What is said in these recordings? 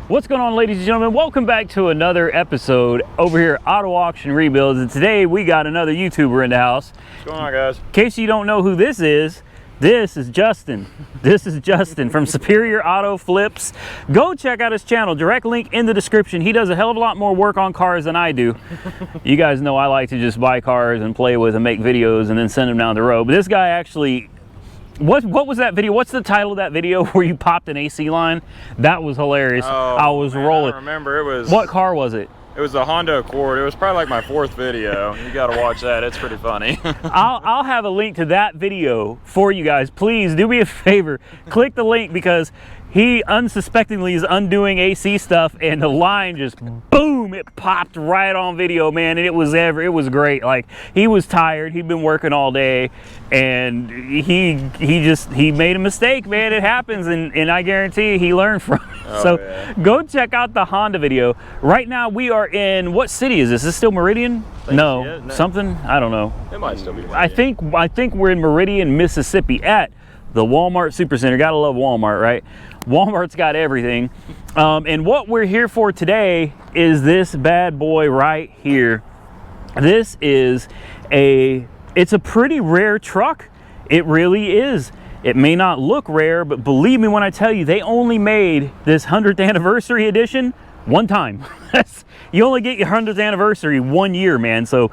What's going on, ladies and gentlemen? Welcome back to another episode over here at Auto Auction Rebuilds, and today we got another YouTuber in the house. What's going on, guys? In case you don't know who this is Justin. This is Justin from Superior Auto Flips. Go check out his channel, direct link in the description. He does a hell of a lot more work on cars than I do. You guys know I like to just buy cars and play with and make videos and then send them down the road. But this guy actually, what was that video? What's the title of that video where you popped an AC line? That was hilarious. Oh, I was rolling. I remember. It was. What car was it? It was the Honda Accord. It was probably like my 4th video. You got to watch that. It's pretty funny. I'll have a link to that video for you guys. Please do me a favor. Click the link because he unsuspectingly is undoing AC stuff and the line just boom, it popped right on video, man. And it was great. Like, he was tired. He'd been working all day and he made a mistake, man. It happens, and I guarantee he learned from it. Oh, so yeah. Go check out the Honda video. Right now we are in, what city is this? Is this still Meridian? No, something, I don't know. It might still be Meridian. I think we're in Meridian, Mississippi at the Walmart Supercenter. Gotta love Walmart, right? Walmart's got everything. And what we're here for today is this bad boy right here. This is it's a pretty rare truck. It really is. It may not look rare, but believe me when I tell you, they only made this 100th anniversary edition one time. You only get your 100th anniversary 1 year, man. So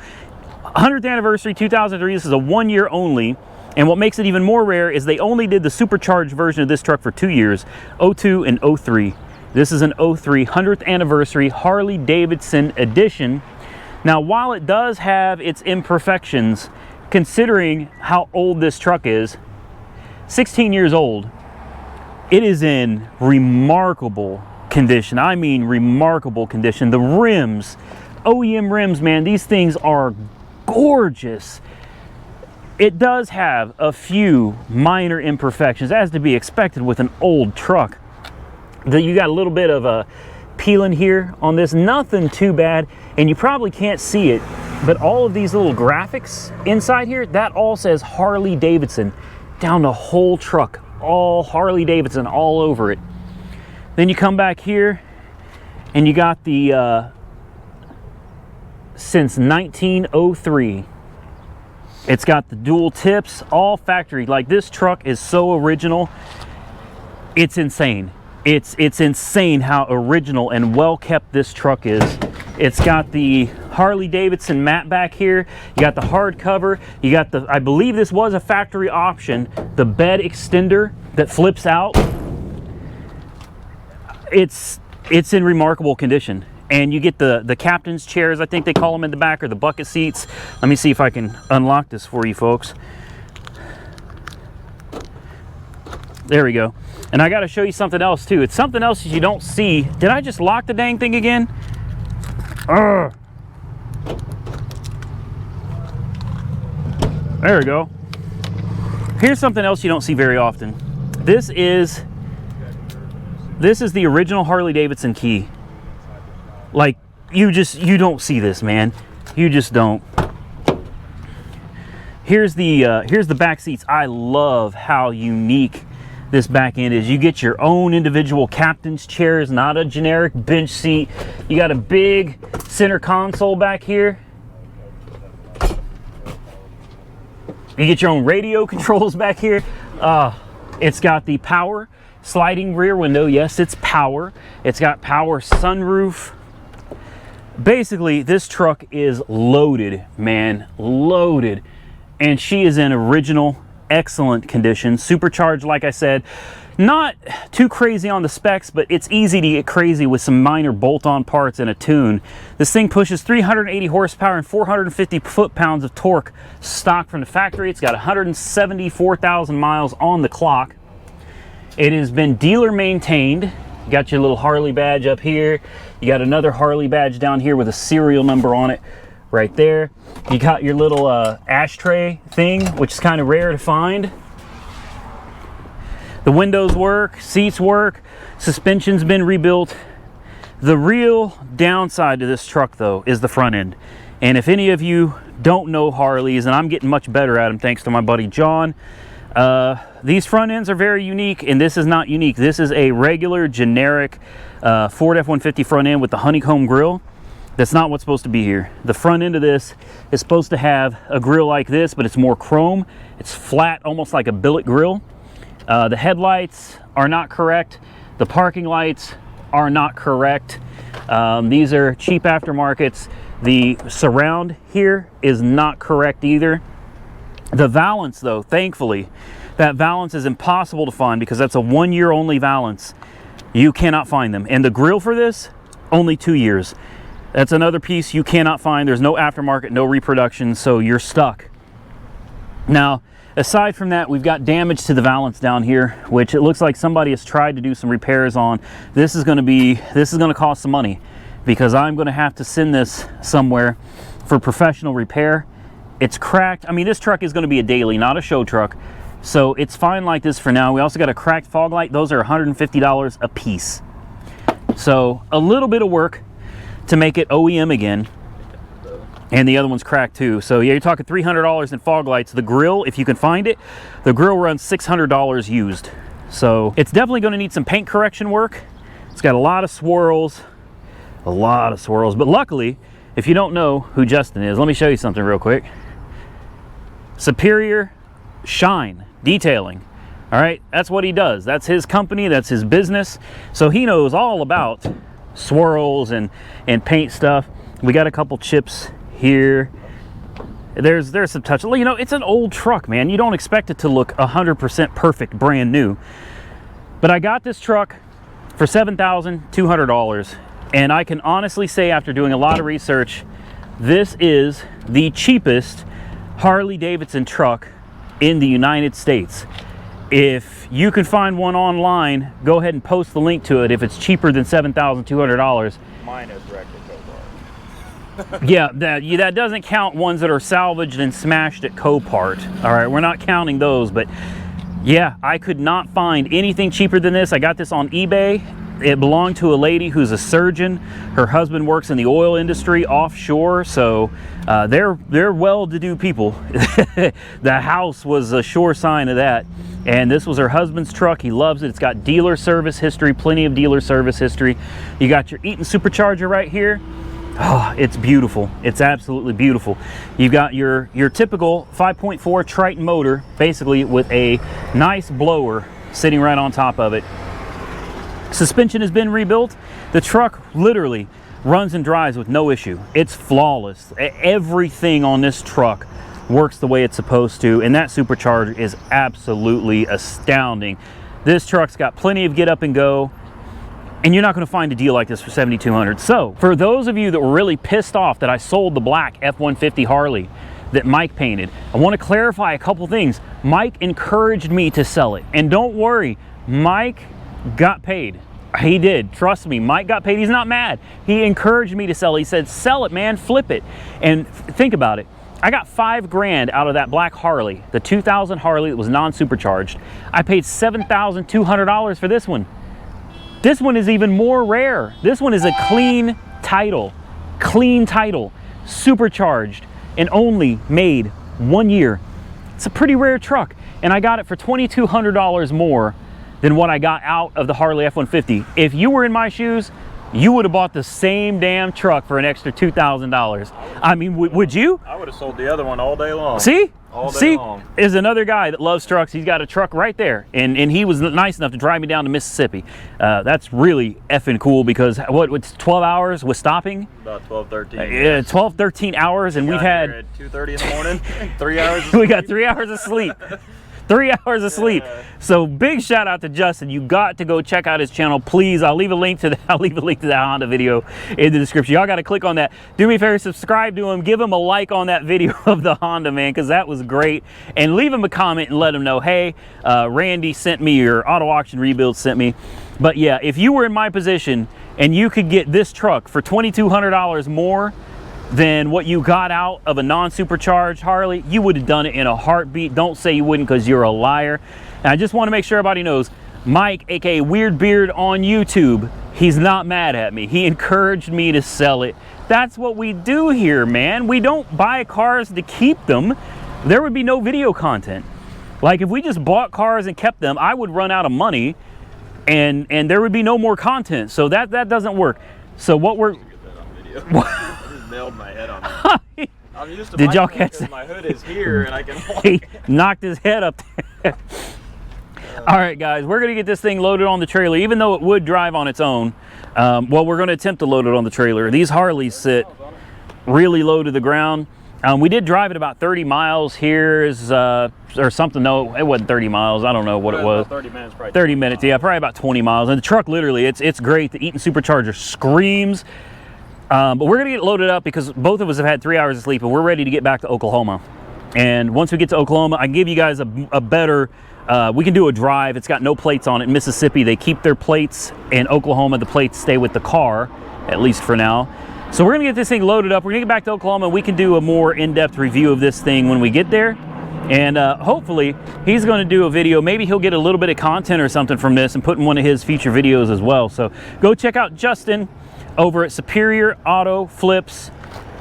100th anniversary 2003, this is a 1 year only. And what makes it even more rare is they only did the supercharged version of this truck for 2 years, 02 and 03. This is an 03 100th anniversary Harley Davidson edition. Now, while it does have its imperfections, considering how old this truck is, 16 years old, it is in remarkable condition. I mean remarkable condition. The rims, OEM rims, man, these things are gorgeous. It does have a few minor imperfections, as to be expected with an old truck. You got a little bit of a peeling here on this, nothing too bad, and you probably can't see it, but all of these little graphics inside here, that all says Harley Davidson down the whole truck, all Harley Davidson all over it. Then you come back here and you got the since 1903. It's got the dual tips, all factory. Like, this truck is so original, it's insane. It's insane how original and well kept this truck is. It's got the Harley Davidson mat back here. You got the hard cover. You got the, I believe this was a factory option, the bed extender that flips out. It's in remarkable condition. And you get the captain's chairs, I think they call them in the back, or the bucket seats. Let me see if I can unlock this for you folks. There we go. And I got to show you something else too. It's something else that you don't see. Did I just lock the dang thing again? Ugh. There we go. Here's something else you don't see very often. This is the original Harley Davidson key. Like, you don't see this, man. You just don't. Here's the back seats. I love how unique this back end is. You get your own individual captain's chairs, not a generic bench seat. You got a big center console back here. You get your own radio controls back here. It's got the power sliding rear window. Yes, it's power. It's got power sunroof. Basically, this truck is loaded, man, loaded. And she is in original, excellent condition. Supercharged, like I said, not too crazy on the specs, but it's easy to get crazy with some minor bolt-on parts and a tune. This thing pushes 380 horsepower and 450 foot-pounds of torque stock from the factory. It's got 174,000 miles on the clock. It has been dealer maintained. You got your little Harley badge up here. You got another Harley badge down here with a serial number on it right there. You got your little ashtray thing, which is kind of rare to find. The windows work, seats work, suspension's been rebuilt. The real downside to this truck, though, is the front end. And if any of you don't know Harleys, and I'm getting much better at them thanks to my buddy John, These front ends are very unique, and this is not unique. This is a regular generic Ford F-150 front end with the honeycomb grille. That's not what's supposed to be here. The front end of this is supposed to have a grille like this, but it's more chrome. It's flat, almost like a billet grille. The headlights are not correct. The parking lights are not correct. These are cheap aftermarkets. The surround here is not correct either. The valance though, thankfully, that valance is impossible to find because that's a 1 year only valance. You cannot find them. And the grille for this, only 2 years. That's another piece you cannot find. There's no aftermarket, no reproduction, so you're stuck. Now, aside from that, we've got damage to the valance down here, which it looks like somebody has tried to do some repairs on. This is going to cost some money because I'm going to have to send this somewhere for professional repair. It's cracked. I mean, this truck is going to be a daily, not a show truck. So it's fine like this for now. We also got a cracked fog light. Those are $150 a piece. So a little bit of work to make it OEM again. And the other one's cracked too. So yeah, you're talking $300 in fog lights. The grill, if you can find it, the grill runs $600 used. So it's definitely going to need some paint correction work. It's got a lot of swirls. But luckily, if you don't know who Justin is, let me show you something real quick. Superior Shine Detailing. All right, that's what he does. That's his company, that's his business. So he knows all about swirls and paint stuff. We got a couple chips here. There's some touch. You know, it's an old truck, man. You don't expect it to look 100% perfect, brand new. But I got this truck for $7,200. And I can honestly say, after doing a lot of research, this is the cheapest Harley Davidson truck in the United States. If you can find one online, go ahead and post the link to it if it's cheaper than $7,200. Mine is wrecked at Copart. Yeah, that doesn't count ones that are salvaged and smashed at Copart. All right, we're not counting those, but yeah, I could not find anything cheaper than this. I got this on eBay. It belonged to a lady who's a surgeon. Her husband works in the oil industry offshore, so they're well-to-do people. The house was a sure sign of that. And this was her husband's truck. He loves it. It's got dealer service history, plenty of dealer service history. You got your Eaton Supercharger right here. Oh, it's beautiful. It's absolutely beautiful. You've got your typical 5.4 Triton motor, basically with a nice blower sitting right on top of it. Suspension has been rebuilt. The truck literally runs and drives with no issue. It's flawless. Everything on this truck works the way it's supposed to, and that supercharger is absolutely astounding. This truck's got plenty of get up and go, and you're not going to find a deal like this for $7,200. So for those of you that were really pissed off that I sold the black F-150 Harley that Mike painted, I want to clarify a couple things. Mike encouraged me to sell it, and don't worry, Mike got paid. He did. Trust me, Mike got paid. He's not mad. He encouraged me to sell it. He said, sell it, man, flip it. And think about it. I got $5 grand out of that black Harley, the 2000 Harley that was non-supercharged. I paid $7,200 for this one. This one is even more rare. This one is a clean title, supercharged, and only made 1 year. It's a pretty rare truck, and I got it for $2,200 more than what I got out of the Harley F-150. If you were in my shoes, you would have bought the same damn truck for an extra $2,000. I mean, would you? I would have sold the other one all day long. See? All day long. Is another guy that loves trucks. He's got a truck right there, and he was nice enough to drive me down to Mississippi. That's really effing cool because what's 12 hours with stopping? About 12, 13. Yeah, 12, 13 hours, and we've had at 2:30 in the morning. 3 hours. We got 3 hours of sleep. 3 hours of sleep. So big shout out to Justin. You got to go check out his channel, please. I'll leave a link to that. I'll leave a link to that Honda video in the description. Y'all got to click on that. Do me a favor, subscribe to him. Give him a like on that video of the Honda, man, because that was great. And leave him a comment and let him know, hey, Randy sent me, or Auto Auction Rebuild sent me. But yeah, if you were in my position and you could get this truck for $2,200 more than what you got out of a non-supercharged Harley, you would have done it in a heartbeat. Don't say you wouldn't, because you're a liar. And I just want to make sure everybody knows, Mike, aka Weird Beard on YouTube, he's not mad at me. He encouraged me to sell it. That's what we do here, man. We don't buy cars to keep them. There would be no video content. Like if we just bought cars and kept them, I would run out of money and there would be no more content. So that doesn't work. So what we're... I just nailed my head on that. I'm used to Did y'all catch that? My hood is here and I can walk. He knocked his head up there. All right, guys, we're going to get this thing loaded on the trailer, even though it would drive on its own. Well, we're going to attempt to load it on the trailer. These Harleys sit really low to the ground. We did drive it about 30 miles here, or something. No, it wasn't 30 miles. I don't know what it was. 30 minutes, probably. 30 minutes, yeah, probably about 20 miles. And the truck, literally, it's great. The Eaton Supercharger screams. But we're going to get it loaded up because both of us have had 3 hours of sleep, and we're ready to get back to Oklahoma. And once we get to Oklahoma, I can give you guys a better... we can do a drive. It's got no plates on it. In Mississippi, they keep their plates. In Oklahoma, the plates stay with the car, at least for now. So we're gonna get this thing loaded up. We're gonna get back to Oklahoma, and we can do a more in-depth review of this thing when we get there. And hopefully, he's gonna do a video. Maybe he'll get a little bit of content or something from this and put in one of his future videos as well. So go check out Justin over at Superior Auto Flips.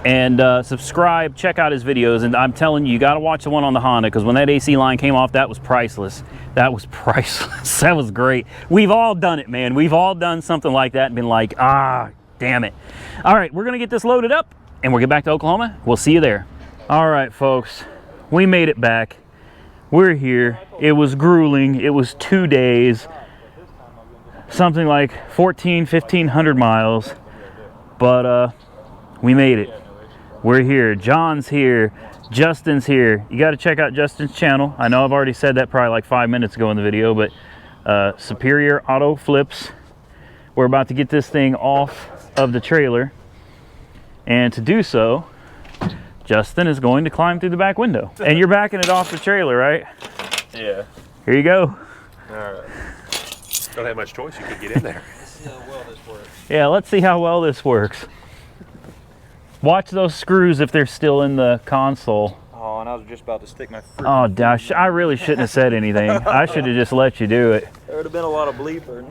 And subscribe, check out his videos. And I'm telling you, you got to watch the one on the Honda, because when that AC line came off, that was priceless. That was priceless. That was great. We've all done it, man. We've all done something like that and been like, ah, damn it. All right, we're going to get this loaded up and we'll get back to Oklahoma. We'll see you there. All right, folks, we made it back. We're here. It was grueling. It was 2 days, something like 1,500 miles, but we made it. We're here. John's here. Justin's here. You got to check out Justin's channel. I know I've already said that probably like 5 minutes ago in the video, but Superior Auto Flips. We're about to get this thing off of the trailer. And to do so, Justin is going to climb through the back window. And you're backing it off the trailer, right? Yeah. Here you go. All right. Don't have much choice. You could get in there. Let's see how well this works. Yeah, let's see how well this works. Watch those screws if they're still in the console. Oh, and I was just about to stick my freaking... Oh, gosh, I really shouldn't have said anything. I should have just let you do it. There would have been a lot of bleeping.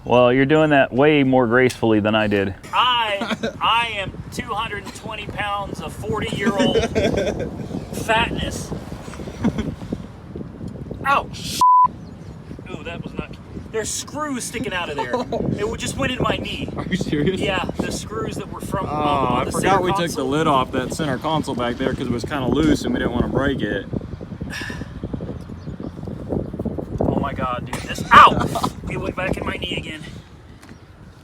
Well, you're doing that way more gracefully than I did. I am 220 pounds of 40-year-old fatness. Ow! Ooh, that was not... There's screws sticking out of there. It just went into my knee. Are you serious? Yeah, the screws that were from I the forgot center we took the console. lid off that center console back there because it was kind of loose and we didn't want to break it. Oh my god, dude. This... Ow! It went back in my knee again.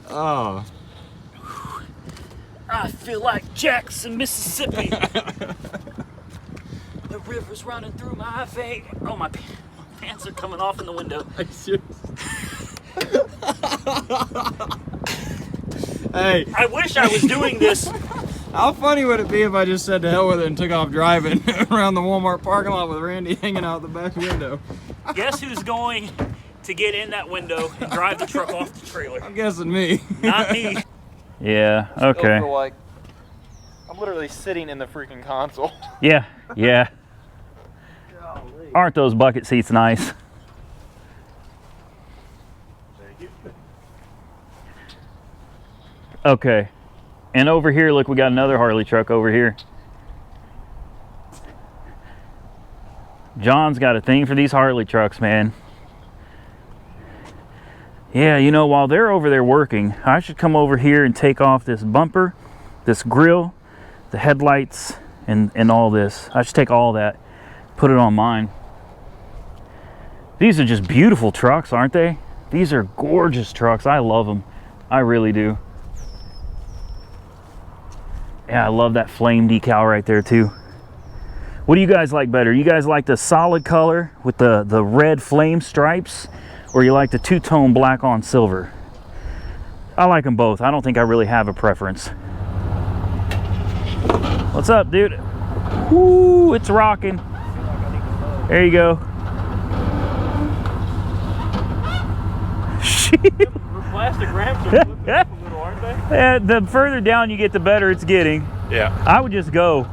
Oh. I feel like Jackson, Mississippi. The river's running through my veins. Oh, my pants are coming off in the window. Are you serious? Hey. I wish I was doing this. How funny would it be if I just said to hell with it and took off driving around the Walmart parking lot with Randy hanging out the back window? Guess who's going to get in that window and drive the truck off the trailer? I'm guessing me. Not me. Yeah, okay. I feel like I'm literally sitting in the freaking console. Yeah, yeah. Aren't those bucket seats nice? Okay. And over here, look, we got another Harley truck over here. John's got a thing for these Harley trucks, man. Yeah, you know, while they're over there working, I should come over here and take off this bumper, this grill, the headlights, and all this. I should take all that, put it on mine. These are just beautiful trucks, aren't they? These are gorgeous trucks. I love them. I really do. Yeah, I love that flame decal right there too. What do you guys like better? You guys like the solid color with the red flame stripes, or you like the two-tone black on silver? I like them both. I don't think I really have a preference. What's up, dude? Woo, it's rocking. There you go. Plastic ramps are flipping up a little, aren't they? Yeah, the further down you get, the better it's getting. Yeah. I would just go.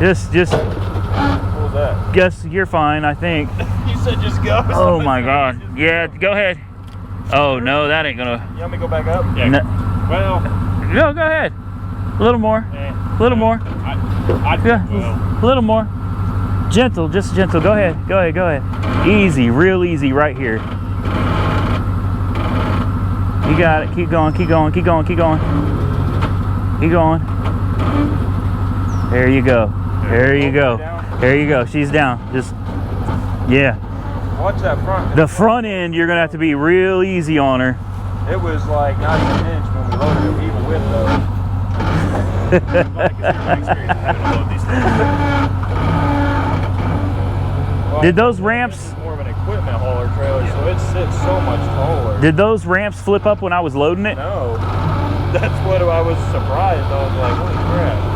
Just. What was that? Guess you're fine, I think. You said just go. Oh my God. Yeah, go ahead. Oh no, that ain't gonna. You want me to go back up? Yeah. No, Well, no, go ahead. A little more. A little more. I Yeah, well, a little more. Gentle, just gentle. Go ahead, go ahead, go ahead. Easy, real easy right here. You got it. Keep going, keep going, keep going, keep going. Keep going. There you go. There you go. There you go. She's down. Just, yeah. Watch that front. The front end, you're going to have to be real easy on her. It was like not an inch when we loaded it, even with those. Did those ramps... More of an equipment hauler trailer, so it sits so much taller. Did those ramps flip up when I was loading it? No. That's what I was surprised. I was like, holy crap.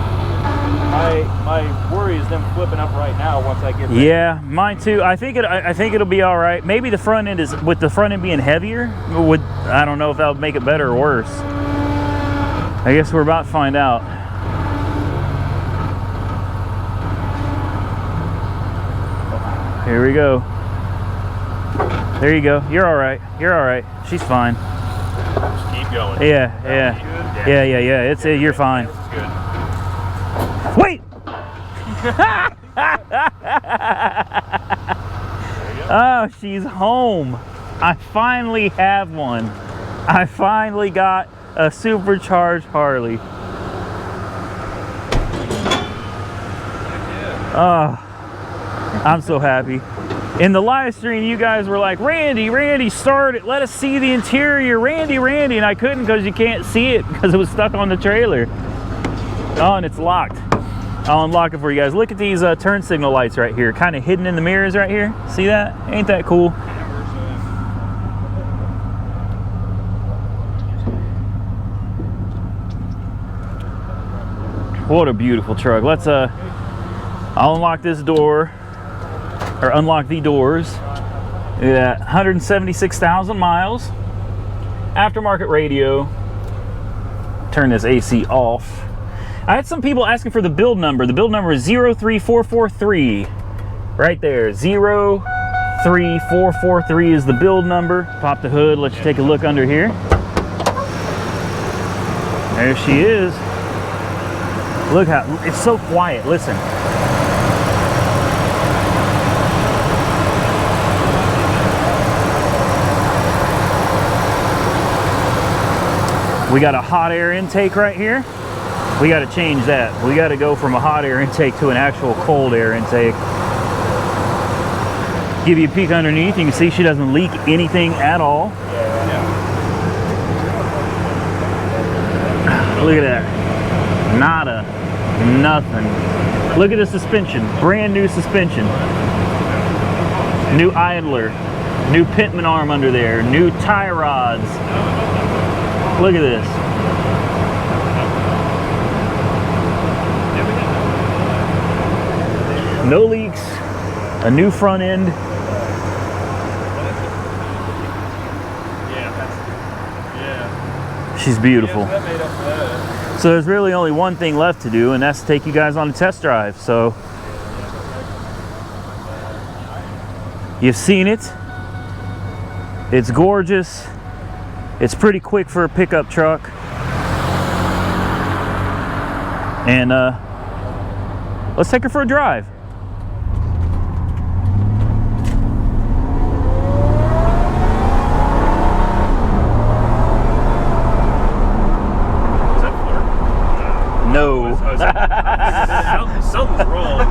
My worry is them flipping up right now once I get there. Yeah, mine too. I think it'll be all right. Maybe the front end is, with the front end being heavier, I don't know if that would make it better or worse. I guess we're about to find out. Here we go. There you go. You're all right. You're all right. She's fine. Just keep going. Yeah. It's you're fine. That's good. Wait. Oh, she's home. I finally have one. I finally got a supercharged Harley. Oh, I'm so happy. In the live stream, you guys were like, Randy, start it. Let us see the interior. Randy. And I couldn't because you can't see it because it was stuck on the trailer. Oh, and it's locked. I'll unlock it for you guys. Look at these turn signal lights right here, kind of hidden in the mirrors right here. See that? Ain't that cool? What a beautiful truck. Let's I'll unlock this door, or unlock the doors. Look at that, 176,000 miles. Aftermarket radio. Turn this AC off. I had some people asking for the build number. The build number is 03443. Right there, 03443 is the build number. Pop the hood, let you take a look under here. There she is. Look how, it's so quiet, listen. We got a hot air intake right here. We got to change that. We got to go from a hot air intake to an actual cold air intake. Give you a peek underneath. You can see she doesn't leak anything at all. Look at that. Nada. Nothing. Look at the suspension. Brand new suspension. New idler. New pitman arm under there. New tie rods. Look at this. No leaks, a new front end. She's beautiful. So there's really only one thing left to do, and that's to take you guys on a test drive. So you've seen it. It's gorgeous. It's pretty quick for a pickup truck. And let's take her for a drive. No. Something's wrong.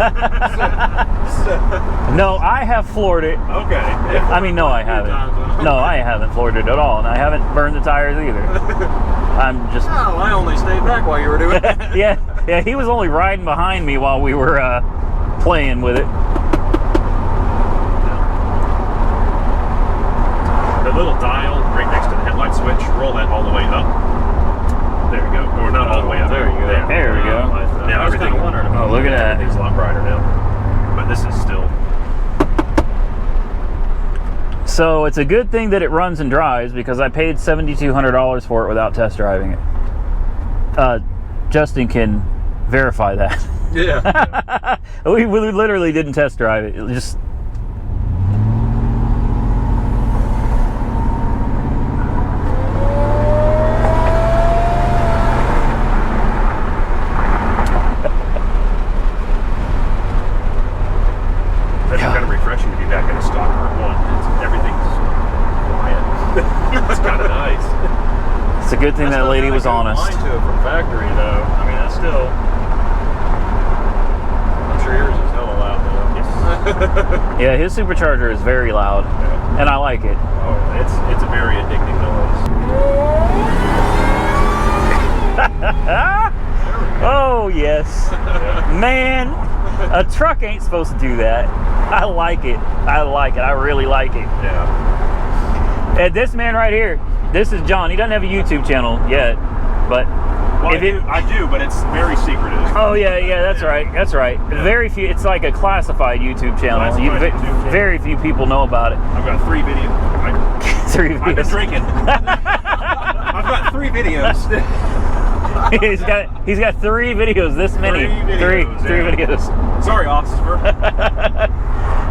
No, I have floored it. Okay. I mean, no, I haven't. No, I haven't floored it at all, and I haven't burned the tires either. I'm just... Oh, I only stayed back while you were doing it. Yeah, he was only riding behind me while we were playing with it. The little dial right next to the headlight switch, roll that all the way up. There you go. Or not all the way up. There you go. There we go. Now everything. Oh, look at that. Everything's a lot brighter now. But this is still... So it's a good thing that it runs and drives, because I paid $7,200 for it without test driving it. Justin can verify that. Yeah. we literally didn't test drive it. It just... thing that lady was honest. Line to it from factory though. I mean, that's still. I'm sure yours is hella loud though. Yeah, his supercharger is very loud, Yeah. and I like it. Oh, it's a very addicting noise. Oh yes, man, a truck ain't supposed to do that. I like it. I like it. I really like it. Yeah. And this man right here, this is John. He doesn't have a YouTube channel yet, but Well, if it, I do, but it's very secretive. oh yeah, that's right, that's right. Yeah. Very few. It's like a classified YouTube channel. Classified YouTube channel. Very few people know about it. I've got 3 videos. 3 I've been videos. drinking. I've got 3 videos. he's got 3 videos. This many. 3 videos, Three yeah. videos. Sorry, officer.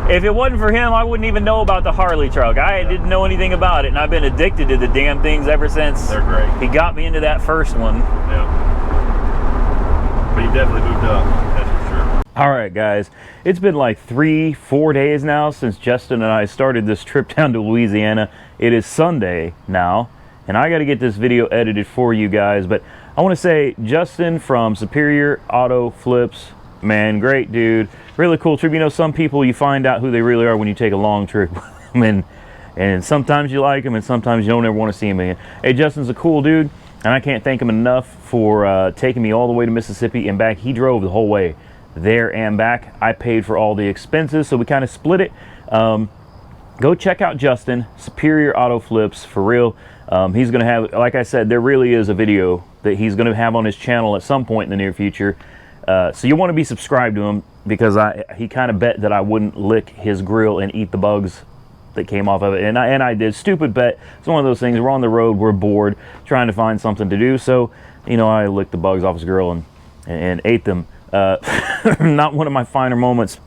If it wasn't for him, I wouldn't even know about the Harley truck. I didn't know anything about it, and I've been addicted to the damn things ever since. They're great. He got me into that first one. Yeah. But you definitely moved up, that's for sure. All right, guys. It's been like 3-4 days now since Justin and I started this trip down to Louisiana. It is Sunday now, and I got to get this video edited for you guys. But I want to say, Justin from Superior Auto Flips, man, great dude. Really cool trip. You know, some people, you find out who they really are when you take a long trip. I mean, and sometimes you like them, and sometimes you don't ever want to see them again. Hey, Justin's a cool dude, and I can't thank him enough for taking me all the way to Mississippi and back. He drove the whole way there and back. I paid for all the expenses, so we kind of split it. Go check out Justin, Superior Auto Flips, for real. He's going to have, like I said, there really is a video that he's going to have on his channel at some point in the near future. So you want to be subscribed to him, because he kind of bet that I wouldn't lick his grill and eat the bugs that came off of it, and I did. Stupid bet. It's one of those things. We're on the road, we're bored, trying to find something to do. So, you know, I licked the bugs off his grill and ate them. Not one of my finer moments,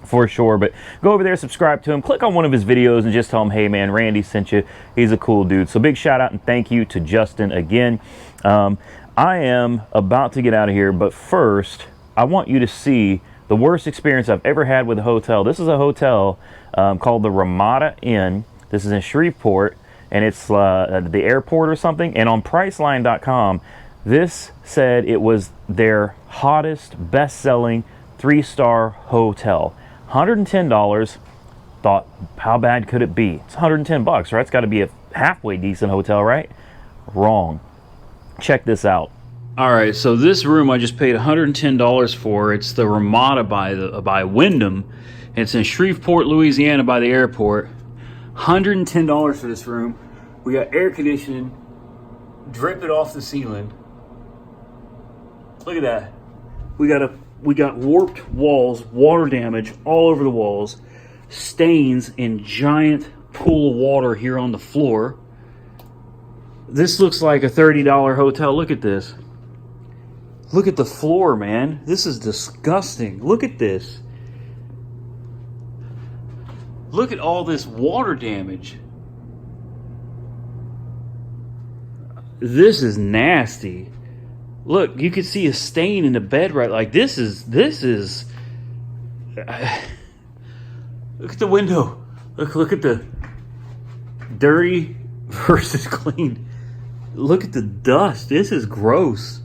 for sure, but go over there, subscribe to him, click on one of his videos, and just tell him, hey man, Randy sent you. He's a cool dude. So big shout out and thank you to Justin again. I am about to get out of here, but first I want you to see the worst experience I've ever had with a hotel. This is a hotel called the Ramada Inn. This is in Shreveport, and it's the airport or something. And on Priceline.com, this said it was their hottest, best-selling 3-star hotel. $110. Thought, how bad could it be? It's $110, right? It's got to be a halfway decent hotel, right? Wrong. Check this out. All right, so this room I just paid $110 for. It's the Ramada by Wyndham. It's in Shreveport, Louisiana, by the airport. $110 for this room. We got air conditioning, dripping off the ceiling. Look at that. We got warped walls, water damage all over the walls, stains in giant pool of water here on the floor. This looks like a $30 hotel. Look at this. Look at the floor, man. This is disgusting. Look at this. Look at all this water damage. This is nasty. Look, you can see a stain in the bed, right? Like this is look at the window. Look at the dirty versus clean. Look at the dust. This is gross.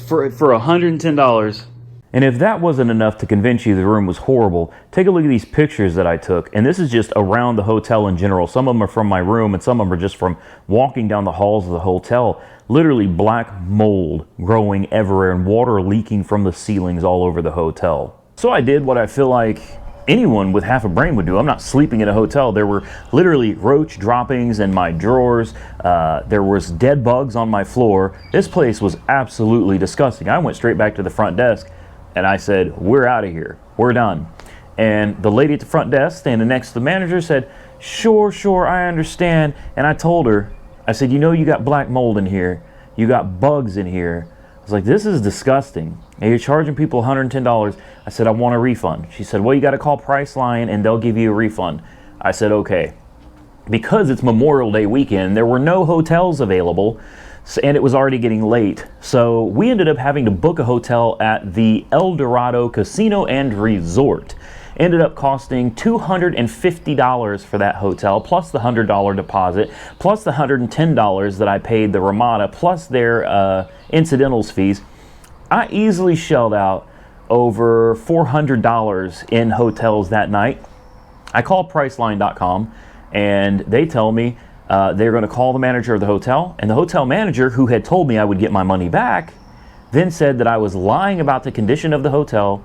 For $110. And if that wasn't enough to convince you the room was horrible, take a look at these pictures that I took. And this is just around the hotel in general. Some of them are from my room, and some of them are just from walking down the halls of the hotel. Literally black mold growing everywhere and water leaking from the ceilings all over the hotel. So I did what I feel like anyone with half a brain would do. I'm not sleeping in a hotel. There were literally roach droppings in my drawers. There was dead bugs on my floor. This place was absolutely disgusting. I went straight back to the front desk and I said, we're out of here. We're done. And the lady at the front desk standing next to the manager said, sure, I understand. And I told her, I said, you know, you got black mold in here. You got bugs in here. I was like, this is disgusting. And you're charging people $110. I said, I want a refund. She said, well, you got to call Priceline and they'll give you a refund. I said, okay. Because it's Memorial Day weekend, there were no hotels available, and it was already getting late. So we ended up having to book a hotel at the El Dorado Casino and Resort. Ended up costing $250 for that hotel, plus the $100 deposit, plus the $110 that I paid the Ramada, plus their incidentals fees. I easily shelled out over $400 in hotels that night. I called Priceline.com and they tell me they're going to call the manager of the hotel, and the hotel manager, who had told me I would get my money back, then said that I was lying about the condition of the hotel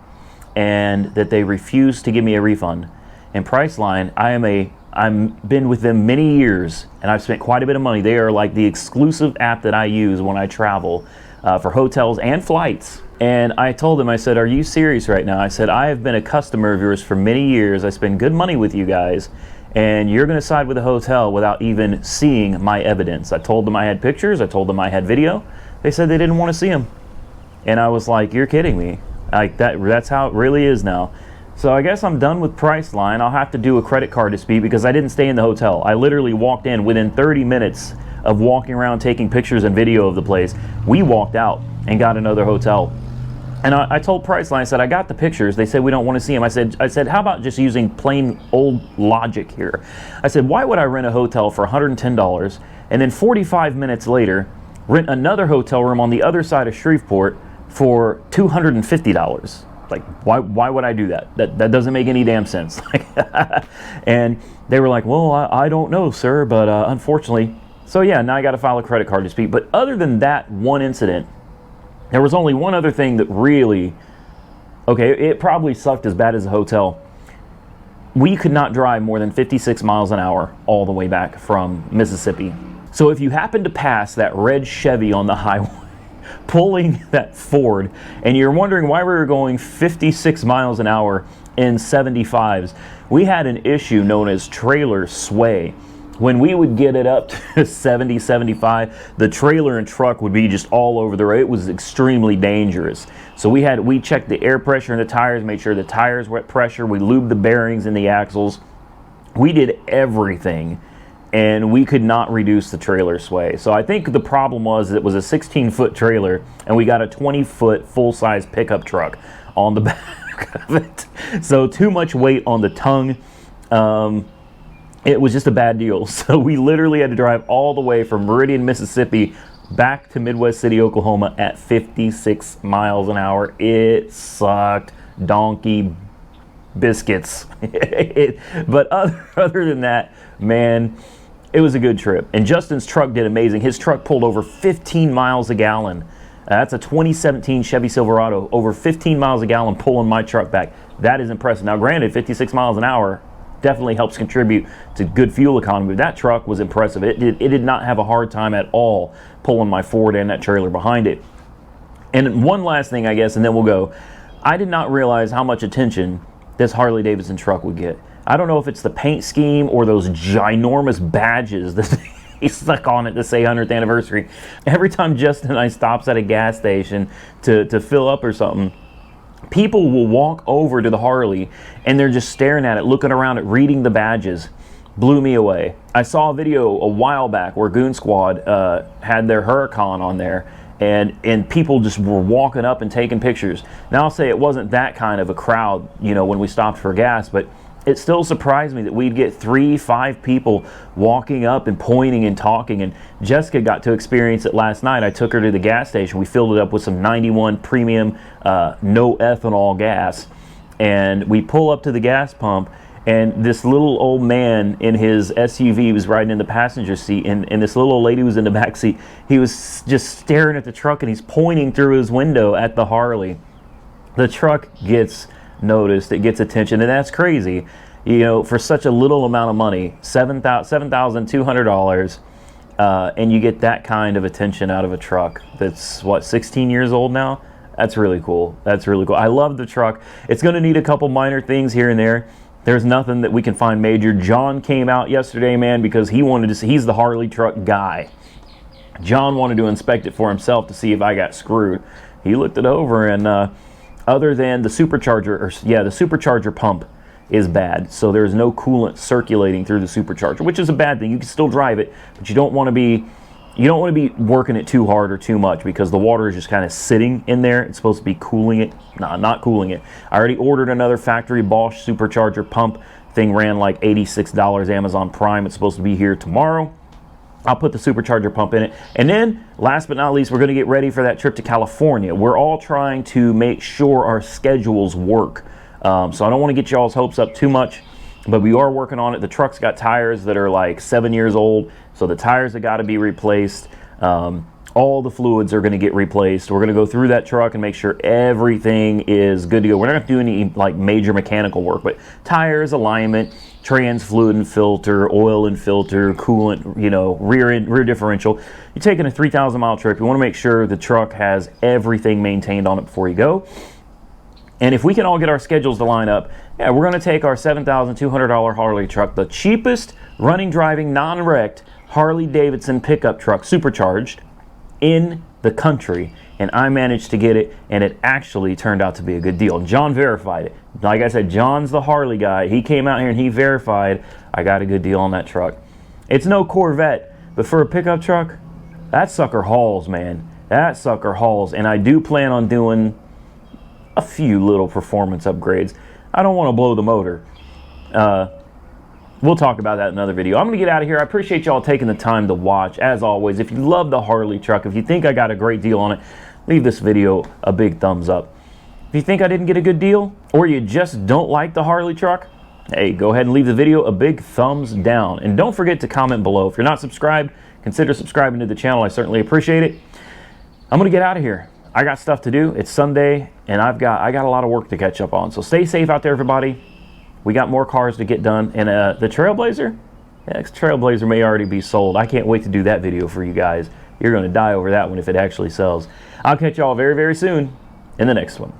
and that they refused to give me a refund. And Priceline, I've been with them many years and I've spent quite a bit of money. They are like the exclusive app that I use when I travel for hotels and flights. And I told them, I said, are you serious right now? I said, I have been a customer of yours for many years. I spend good money with you guys, and you're going to side with the hotel without even seeing my evidence. I told them I had pictures. I told them I had video. They said they didn't want to see them. And I was like, you're kidding me. Like that's how it really is now. So I guess I'm done with Priceline. I'll have to do a credit card dispute because I didn't stay in the hotel. I literally walked in within 30 minutes of walking around taking pictures and video of the place. We walked out and got another hotel. And I told Priceline, I said, I got the pictures. They said we don't want to see them. I said, how about just using plain old logic here? I said, why would I rent a hotel for $110 and then 45 minutes later rent another hotel room on the other side of Shreveport for $250? Like, why would I do that? That doesn't make any damn sense. And they were like, well, I don't know, sir, but unfortunately. So yeah, now I got to file a credit card dispute. But other than that one incident, there was only one other thing that really, okay, it probably sucked as bad as the hotel. We could not drive more than 56 miles an hour all the way back from Mississippi. So if you happen to pass that red Chevy on the highway, pulling that Ford, and you're wondering why we were going 56 miles an hour in 75s, we had an issue known as trailer sway. When we would get it up to 70, 75, the trailer and truck would be just all over the road. It was extremely dangerous. So we checked the air pressure in the tires, made sure the tires were at pressure. We lubed the bearings in the axles. We did everything, and we could not reduce the trailer sway. So I think the problem was it was a 16-foot trailer, and we got a 20-foot full-size pickup truck on the back of it. So too much weight on the tongue. It was just a bad deal. So we literally had to drive all the way from Meridian, Mississippi back to Midwest City, Oklahoma at 56 miles an hour. It sucked donkey biscuits. But other than that, man, it was a good trip. And Justin's truck did amazing. His truck pulled over 15 miles a gallon. That's a 2017 Chevy Silverado, over 15 miles a gallon pulling my truck back. That is impressive. Now granted, 56 miles an hour definitely helps contribute to good fuel economy. That truck was impressive. It did not have a hard time at all pulling my Ford and that trailer behind it. And one last thing, I guess, and then we'll go. I did not realize how much attention this Harley Davidson truck would get. I don't know if it's the paint scheme or those ginormous badges that he stuck on it to say 100th anniversary. Every time Justin and I stops at a gas station to fill up or something, people will walk over to the Harley and they're just staring at it, looking around it, reading the badges. Blew me away. I saw a video a while back where Goon Squad had their Huracan on there, and people just were walking up and taking pictures. Now I'll say it wasn't that kind of a crowd, you know, when we stopped for gas, but it still surprised me that we'd get 3-5 people walking up and pointing and talking. And Jessica got to experience it last night. I took her to the gas station. We filled it up with some 91 premium no ethanol gas, and we pull up to the gas pump, and this little old man in his SUV was riding in the passenger seat, and this little old lady was in the back seat. He was just staring at the truck, and he's pointing through his window at the Harley. The truck gets noticed, it gets attention, and that's crazy, you know, for such a little amount of money, $7,200, and you get that kind of attention out of a truck that's what, 16 years old now. That's really cool. That's really cool. I love the truck. It's going to need a couple minor things here and there. There's nothing that we can find major. John came out yesterday, man, because he wanted to see, he's the Harley truck guy. John wanted to inspect it for himself to see if I got screwed. He looked it over, and other than the supercharger pump is bad. So there's no coolant circulating through the supercharger, which is a bad thing. You can still drive it, but you don't want to be, you don't want to be working it too hard or too much because the water is just kind of sitting in there. It's supposed to be cooling it. Nah, not cooling it. I already ordered another factory Bosch Supercharger pump. Thing ran like $86 Amazon Prime. It's supposed to be here tomorrow. I'll put the supercharger pump in it. And then, last but not least, we're going to get ready for that trip to California. We're all trying to make sure our schedules work. So I don't want to get y'all's hopes up too much, but we are working on it. The truck's got tires that are like 7 years old, so the tires have got to be replaced. All the fluids are going to get replaced. We're going to go through that truck and make sure everything is good to go. We're not going to do any like major mechanical work, but tires, alignment, trans fluid and filter, oil and filter, coolant, you know, rear differential. You're taking a 3,000 mile trip. You want to make sure the truck has everything maintained on it before you go. And if we can all get our schedules to line up, yeah, we're going to take our $7,200 Harley truck, the cheapest running, driving, non-wrecked Harley Davidson pickup truck, supercharged, in the country, and I managed to get it, and it actually turned out to be a good deal. John verified it. Like I said, John's the Harley guy. He came out here and he verified I got a good deal on that truck. It's no Corvette, but for a pickup truck, that sucker hauls, man. That sucker hauls, and I do plan on doing a few little performance upgrades. I don't want to blow the motor. We'll talk about that in another video. I'm going to get out of here. I appreciate y'all taking the time to watch. As always, if you love the Harley truck, if you think I got a great deal on it, leave this video a big thumbs up. If you think I didn't get a good deal, or you just don't like the Harley truck, hey, go ahead and leave the video a big thumbs down. And don't forget to comment below. If you're not subscribed, consider subscribing to the channel. I certainly appreciate it. I'm going to get out of here. I got stuff to do. It's Sunday, and I got a lot of work to catch up on. So stay safe out there, everybody. We got more cars to get done. And the Trailblazer? Yeah, Trailblazer may already be sold. I can't wait to do that video for you guys. You're going to die over that one if it actually sells. I'll catch y'all very, very soon in the next one.